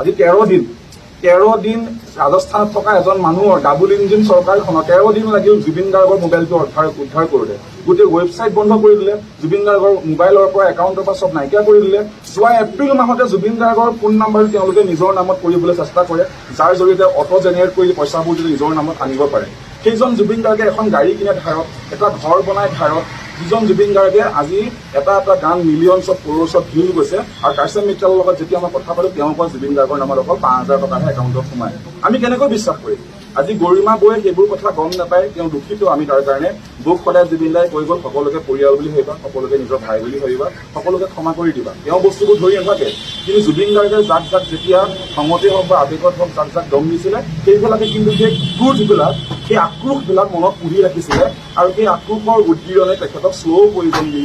আজি 13 দিন ৰাজস্থানত থকা এজন মানুহৰ ডাবল ইঞ্জিন চৰকাৰখনৰ 13 দিন লাগিল জুবিন গাৰ্গৰ মোবাইলটো উদ্ধাৰ কৰোঁতে। গোটেই ৱেবছাইট বন্ধ কৰি দিলে, জুবিন গাৰ্গৰ মোবাইলৰ পৰা একাউণ্টৰ পৰা চব নাইকিয়া কৰি দিলে। যোৱা এপ্ৰিল মাহতে জুবিন গাৰ্গৰ ফোন নাম্বাৰটো তেওঁলোকে নিজৰ নামত কৰিবলৈ চেষ্টা কৰে, যাৰ জৰিয়তে অটো জেনেৰেট কৰি পইচাবোৰ যদি নিজৰ নামত আনিব পাৰে। সেইজন জুবিন গাৰ্গে এখন গাড়ী কিনে ধাৰত, এটা ঘৰ বনাই ধাৰত, যিজন জুবিন গাৰ্গে আজি এটা গান মিলিয়নছত ক্ৰ'ৰছত ভিউ গৈছে। আৰু কাৰ্চেন মিত্ৰালৰ লগত যেতিয়া মই কথা পাতো, তেওঁলোকৰ জুবিন গাৰ্গৰ নামত অকল 5,000 টকাহে একাউণ্টত সোমায়। আমি কেনেকৈ বিশ্বাস কৰিম? আজি গৰিমা বৌয়ে সেইবোৰ কথা গম নাপায়, তেওঁ দুখিত আমি তাৰ কাৰণে। বৌক সদায় জুবিন দাই কৈ গ'ল, সকলোকে পৰিয়াল বুলি ভাবিবা, সকলোকে নিজৰ ভাই বুলি ভাবিবা, সকলোকে ক্ষমা কৰি দিবা। তেওঁ বস্তুবোৰ ধৰি নাথাকে, কিন্তু জুবিন গাৰ্গে যাক যেতিয়া খঙতে হওক বা আৱেগত হওক যাক দম দিছিলে, সেইবিলাকে কিন্তু সেই ক্ৰোধবিলাক, সেই আক্ৰোশবিলাক মনত পুহি ৰাখিছিলে। আৰু সেই আক্ৰোশৰ উদ্গীৰণে তেখেতক শ্ল' পয়জন দি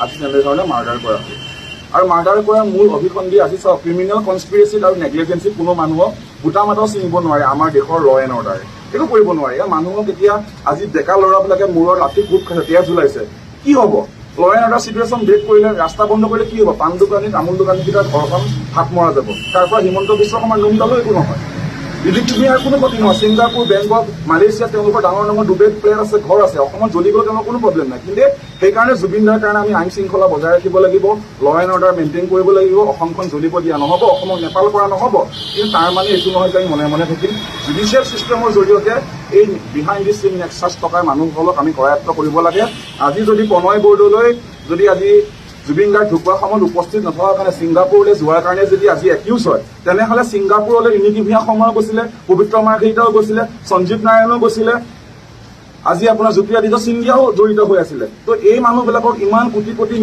আজি তেনেধৰণে মাৰ্ডাৰ কৰা হয়। আৰু মাৰ্ডাৰ কৰাৰ মূল অভিসন্ধি আজি চাওক, ক্ৰিমিনেল কনস্পিৰেচিত আৰু নেগলিজেঞ্চিত কোনো মানুহক গোটা মাতাও চিনিব নোৱাৰে। আমাৰ দেশৰ ল এণ্ড অৰ্ডাৰে একো কৰিব নোৱাৰে। মানুহক এতিয়া আজি ডেকা ল'ৰাবিলাকে মূৰৰ লাঠি গোট খাইছে, তেজ ওলাইছে, কি হ'ব? ল এণ্ড অৰ্ডাৰ চিটুৱেশ্যন ব্ৰেক কৰিলে, ৰাস্তা বন্ধ কৰিলে কি হ'ব? পাণ দোকানী, তামোল দোকানীকেইটাৰ ঘৰখন হাত মৰা যাব। তাৰ পৰা হিমন্ত বিশ্ব শৰ্মাৰ নোমডালো একো নহয়। ইলেক্ট্ৰিচিটিৰ কোনো ক্ষতি নহয়। ছিংগাপুৰ, বেংকক, মালয়েছিয়াত তেওঁলোকৰ ডাঙৰ ডুবেট প্লেন আছে, ঘৰ আছে। অসমত জ্বলি গ'লে তেওঁলোকৰ কোনো প্ৰব্লেম নাই। কিন্তু সেইকাৰণে জুবিন দাৰ কাৰণে আমি আইন শৃংখলা বজাই ৰাখিব লাগিব, ল এণ্ড অৰ্ডাৰ মেইনটেইন কৰিব লাগিব। অসমখন জ্বলিব দিয়া নহ'ব, অসমক নেপাল কৰা নহ'ব। কিন্তু তাৰ মানে এইটো নহয় যে আমি মনে মনে থাকিম। জুডিচিয়েল ছিষ্টেমৰ জৰিয়তে এই বিহাইণ্ড দি চিন নেক্সাছ থকাৰ মানুহসকলক আমি কৰায়ত্ব কৰিব লাগে। আজি যদি প্ৰণয় বৰদলৈ যদি আজি জুবিন গাৰ্গ ঢুকোৱাৰ সময়ত উপস্থিত নথকাৰ কাৰণে ছিংগাপুৰলৈ যোৱাৰ কাৰণে যদি আজি একিউজ হয়, তেনেহ'লে ছিংগাপুৰলৈ ৰিণিকি ভূঞা শৰ্মাও গৈছিলে, পবিত্ৰ মাৰ্ঘেৰিটাও গৈছিলে, সঞ্জীৱ নাৰায়ণো গৈছিলে, আজি আপোনাৰ জ্যোতিৰাদিত্য সিন্ধিয়াও জড়িত হৈ আছিলে। তো এই মানুহবিলাকক ইমান কোটি কোটি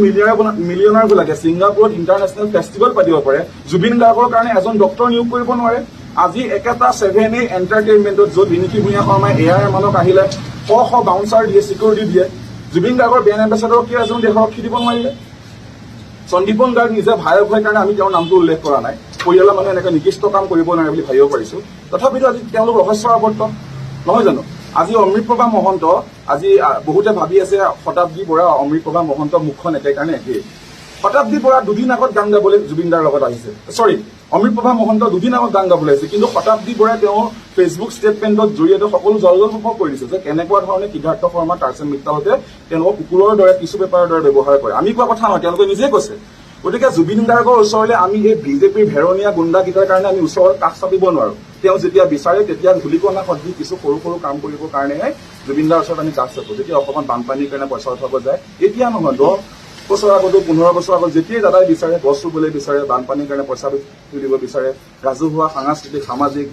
মিলিয়নাৰবিলাকে ছিংগাপুৰত ইণ্টাৰনেশ্যনেল ফেষ্টিভেল পাতিব পাৰে, জুবিন গাৰ্গৰ কাৰণে এজন ডক্তৰ নিয়োগ কৰিব নোৱাৰে। আজি একেটা 7A এণ্টাৰটেইনমেণ্টত য'ত ৰিণিকি ভূঞা শৰ্মাই AR-ক আহিলে শ বাউন্সাৰ দিয়ে, চিকিউৰিটি দিয়ে, জুবিন গাৰ্গৰ ব্ৰেণ্ড এম্বেচাডৰ কিয় এজন দেশৰক্ষী দিব নোৱাৰিলে? সন্দীপন গাৰ্গ নিজে ভায়ক হয় কাৰণে আমি তেওঁৰ নামটো উল্লেখ কৰা নাই। পৰিয়ালৰ মানুহে এনেকৈ নিকৃষ্ট কাম কৰিব নোৱাৰে বুলি ভাবিব পাৰিছোঁ। তথাপিতো আজি তেওঁলোক ৰহস্য আৱৰ্ত নহয় জানো? আজি অমৃতপ্ৰভা মহন্ত, আজি বহুতে ভাবি আছে শতাব্দী বৰা অমৃতপ্ৰভা মহন্ত মুখখন একেকাৰণে একেই। শতাব্দী বৰা দুদিন আগত গান গাবলৈ জুবিন দাৰ লগত আহিছে, অমৃতপ্ৰভা মহন্ত দুদিন আগত গান গাবলৈ আহিছে। কিন্তু শতাব্দী বৰাই তেওঁৰ ফেচবুক ষ্টেটমেণ্টৰ জৰিয়তে সকলো জলজল কৰি দিছে যে কেনেকুৱা ধৰণে সিদ্ধাৰ্থ শৰ্মা, কাৰ্চেন মিত্ৰালতে তেওঁলোকক কুকুৰৰ দৰে, টিচু পেপাৰৰ দৰে ব্যৱহাৰ কৰে। আমি কোৱা কথা নহয়, তেওঁলোকে নিজে কৈছে। গতিকে জুবিন গাৰ্গৰ ওচৰলৈ আমি এই বিজেপিৰ ভেৰণীয়া গুণ্ডাকেইটাৰ কাৰণে আমি ওচৰত কাষ চাপিব নোৱাৰো। তেওঁ যেতিয়া বিচাৰে তেতিয়া ধূলিকণা সদৃশ কিছু সৰু সৰু কাম কৰিবৰ কাৰণেহে জুবিন দাৰ ওচৰত আমি কাষ চাপো। যেতিয়া অসমত বানপানীৰ কাৰণে পইচা উঠাব যায়, এতিয়া নহয় 10 বছৰ আগতো, 15 বছৰ আগত যেতিয়াই দাদাই বিচাৰে, গছ ৰুবলৈ বিচাৰে, বানপানীৰ কাৰণে পইচা তুলিব বিচাৰে, ৰাজহুৱা সাংস্কৃতিক, সামাজিক,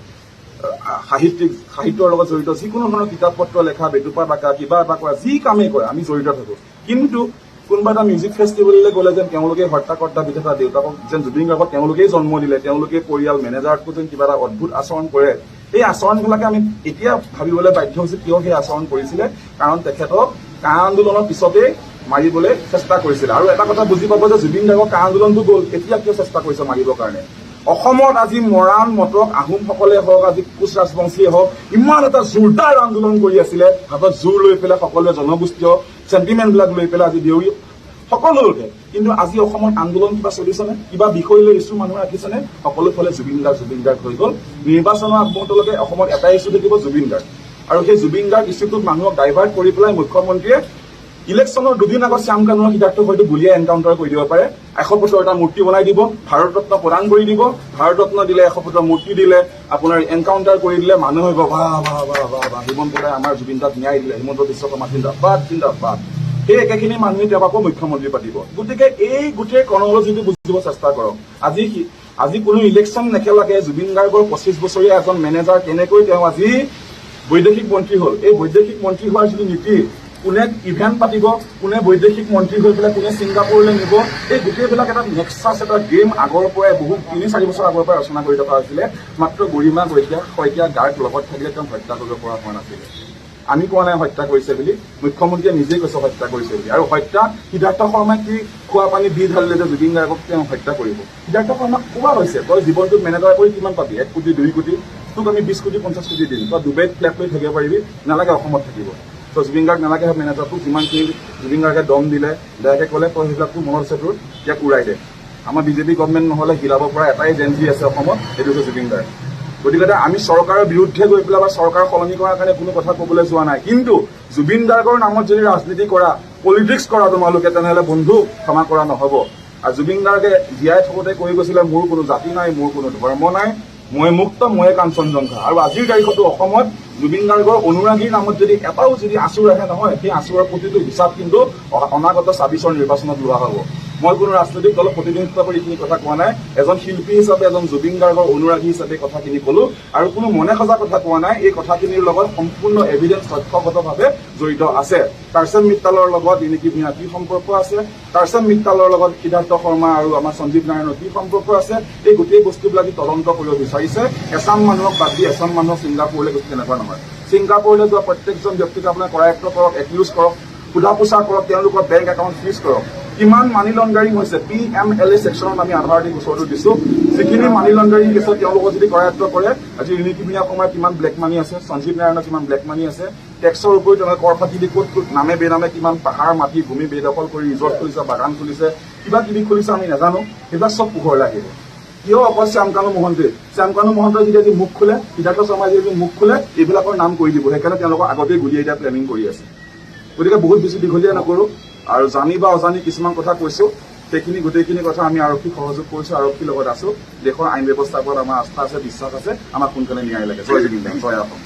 সাহিত্যৰ লগত জড়িত যিকোনো ধৰণৰ কিতাপ পত্ৰ লেখা, বেটুপা বাকা, কিবা এটা কৰা, যি কামেই কৰে আমি জড়িত থাকো। কিন্তু কোনোবা এটা মিউজিক ফেষ্টিভেললৈ গ'লে যেন তেওঁলোকে হত্যাকৰ্তা বিধাতা দেউতাকক যেন জুবিন গাৰ্গক তেওঁলোকেই জন্ম দিলে, তেওঁলোকে পৰিয়াল মেনেজাৰতকৈ যেন কিবা এটা অদ্ভুত আচৰণ কৰে। এই আচৰণবিলাকে আমি এতিয়া ভাবিবলৈ বাধ্য হৈছো কিয় সেই আচৰণ কৰিছিলে। কাৰণ তেখেতক কা আন্দোলনৰ পিছতেই মাৰিবলৈ চেষ্টা কৰিছিলে। আৰু এটা কথা বুজি পাব যে জুবিন গাৰ্গৰ কা আন্দোলনটো গ'ল, এতিয়া কিয় চেষ্টা কৰিছে মাৰিবৰ কাৰণে। অসমত আজি মৰাণ, মটক, আহোমসকলে হওক, আজি কোচ ৰাজবংশীয়ে হওক, ইমান এটা জোৰদাৰ আন্দোলন কৰি আছিলে, হাতত জোৰ লৈ পেলাই সকলোৱে জনগোষ্ঠীয় চেণ্টিমেণ্টবিলাক লৈ পেলাই আজি দেউৰী সকলো লোকে। কিন্তু আজি অসমত আন্দোলন কিবা চলিছেনে? কিবা বিষয় লৈ ইছ্যু মানুহে ৰাখিছেনে? সকলো ফালে জুবিন গাৰ্গ হৈ গ'ল। নিৰ্বাচনৰ আগমুহূৰ্তলৈকে অসমত এটাই ইছ্যু থাকিব, জুবিন গাৰ্গ। আৰু সেই জুবিন গাৰ্গ ইছ্যুটোত মানুহক ডাইভাৰ্ট কৰি পেলাই মুখ্যমন্ত্ৰীয়ে ইলেকশ্যনৰ দুদিন আগত শ্যাম কানুৰ সিদ্ধাৰ্থ হয়তো গুলীয়াই এনকাউণ্টাৰ কৰি দিব পাৰে। 100 ফুটৰ এটা মূৰ্তি বনাই দিব, ভাৰত ৰত্ন প্ৰদান কৰি দিব। ভাৰত ৰত্ন দিলে, 100 ফুটৰ মূৰ্তি দিলে, আপোনাৰ এনকাউণ্টাৰ কৰি দিলে, মানুহে ভাবিব বাহ হিমন্ত দাই আমাৰ জুবিন দাক ন্যায় দিলে, হিমন্ত বিশ্ব শৰ্মা জিন্দাবাদ। সেই একেখিনি মানুহে তেওঁক আকৌ মুখ্যমন্ত্ৰী পাতিব। গতিকে এই গোটেই ক্ৰনলজিটো বুজিব চেষ্টা কৰক। আজি কোনো ইলেকশ্যন নেখেলাকে জুবিন গাৰ্গৰ 25 বছৰীয়া এজন মেনেজাৰ কেনেকৈ তেওঁ আজি বৈদেশিক মন্ত্ৰী হ'ল। এই বৈদেশিক মন্ত্ৰী হোৱাৰ যিটো নীতি, কোনে ইভেণ্ট পাতিব, কোনে বৈদেশিক মন্ত্ৰী হৈ পেলাই কোনে ছিংগাপুৰলৈ নিব, এই গোটেইবিলাক এটা নেক্সাছ, এটা গেম আগৰ পৰাই বহু 3-4 বছৰ আগৰ পৰাই ৰচনা কৰি থকা হৈছিলে। মাত্ৰ গৰিমা শইকীয়া গাৰ্গ লগত থাকিলে তেওঁ হত্যা কৰিব পৰা হোৱা নাছিলে। আমি কোৱা নাই হত্যা কৰিছে বুলি, মুখ্যমন্ত্ৰীয়ে নিজেই কৈছে হত্যা কৰিছে বুলি। আৰু হত্যা সিদ্ধাৰ্থ শৰ্মাই কি খোৱা পানী দি ঢালিলে যে জুবিন গাৰ্গক তেওঁ হত্যা কৰিব? সিদ্ধাৰ্থ শৰ্মাক কোৱা হৈছে, তই জীৱনটোত মেনেজাৰ কৰি কিমান পাবি? 1 কোটি 2 কোটি, তোক আমি 20 কোটি 50 কোটি দিম, তই ডুবাইত ফ্লেট লৈ থাকিব পাৰিবি, নালাগে অসমত থাকিব। তই জুবিন গাৰ্গ নালাগে মেনেজাৰটোক যিমানখিনি জুবিন গাৰ্গে দম দিলে, ডাইৰেক্টে ক'লে তই সেইবিলাক তোৰ মনত আছে, তোৰ ইয়াক উৰাই দে। আমাৰ বিজেপি গভৰ্ণমেণ্ট নহ'লে হিলাব পৰা এটাই জেনজি আছে অসমত, সেইটো হৈছে জুবিন গাৰ্গ। গতিকে আমি চৰকাৰৰ বিৰুদ্ধে গৈ পেলাই বা চৰকাৰ সলনি কৰাৰ কাৰণে কোনো কথা ক'বলৈ যোৱা নাই, কিন্তু জুবিন গাৰ্গৰ নামত যদি ৰাজনীতি কৰা, পলিটিক্স কৰা তোমালোকে, তেনেহ'লে বন্ধু ক্ষমা কৰা নহ'ব। আৰু জুবিন গাৰ্গে জীয়াই থাকোঁতে কৈ গৈছিলে, মোৰ কোনো জাতি নাই, মোৰ কোনো ধৰ্ম নাই, মই মুক্ত, ময়ে কাঞ্চনজংঘা। আৰু আজিৰ তাৰিখতো অসমত জুবিন গাৰ্গৰ অনুৰাগীৰ নামত যদি এটাও যদি আঁচোৰ আহে নহয়, সেই আঁচোৰৰ প্ৰতিটো হিচাপ কিন্তু অনাগত ২৬ৰ নিৰ্বাচনত লোৱা হ'ব। মই কোনো ৰাজনৈতিক দলক প্ৰতিনিধিত্ব কৰি এইখিনি কথা কোৱা নাই, এজন শিল্পী হিচাপে, এজন জুবিন গাৰ্গৰ অনুৰাগী হিচাপে কথাখিনি ক'লো, আৰু কোনো মনে সজা কথা কোৱা নাই। এই কথাখিনিৰ লগত সম্পূৰ্ণ এভিডেন্স তথ্যগতভাৱে জড়িত আছে। কাৰ্চন মিত্তালৰ লগত ইনিকি ভূঞা কি সম্পৰ্ক আছে, কাৰ্চন মিত্তালৰ লগত সিদ্ধাৰ্থ শৰ্মা আৰু আমাৰ সঞ্জীৱ নাৰায়ণৰ কি সম্পৰ্ক আছে, এই গোটেই বস্তুবিলাক তদন্ত কৰিব বিচাৰিছে। এছাম মানুহক বাদ দি এছাম মানুহক ছিংগাপুৰলৈ গৈছে, তেনেকুৱা নহয়। ছিংগাপুৰলৈ যোৱা প্ৰত্যেকজন ব্যক্তিক আপোনাৰ কৰায়ত্ব কৰক, একিউজ কৰক, সোধা পোছা কৰক, তেওঁলোকৰ বেংক একাউণ্ট ফ্ৰিজ কৰক। কিমান মানি লণ্ডাৰিং হৈছে, PMLA ছেকশ্যনত আমি আধাৰ দি গোচৰটো দিছো। যিখিনি মানি লণ্ডাৰিং কেছত তেওঁলোকক যদি কৰায়ত্ব কৰে, আজি ইনিকি ভূঞা সময়ত কিমান ব্লেক মানি আছে, সঞ্জীৱ নাৰায়ণৰ কিমান ব্লেক মানি আছে, টেক্সৰ উপৰি তেওঁলোকে কৰ ফাটি দি ক'ত নামে বেনামে কিমান পাহাৰ মাটি ভূমি বেদখল কৰি ৰিজৰ্ট খুলিছে, বাগান খুলিছে, কিবা কিবি খুলিছে, আমি নাজানো। সেইবিলাক চব পোহৰলৈ আহিব। কিয় অকল শ্যামকানু মহন্তই যদি মুখ খোলে, সিদ্ধাৰ্থ শৰ্মাই যদি মুখ খোলে, এইবিলাকৰ নাম কৰি দিব। সেইকাৰণে তেওঁলোকক আগতেই গুলিয়াই দিয়া প্লেনিং কৰি আছে। গতিকে বহুত বেছি দীঘলীয়া নকৰো, আৰু জানি বা অজানি কিছুমান কথা কৈছো, সেইখিনি গোটেইখিনি কথা আমি আৰক্ষীক সহযোগ কৰিছো, আৰক্ষীৰ লগত আছো। দেশৰ আইন ব্যৱস্থাৰ ওপৰত আমাৰ আস্থা আছে, বিশ্বাস আছে, আমাক সোনকালে ন্যায় লাগে। জয় জুবিন, জয় অসম।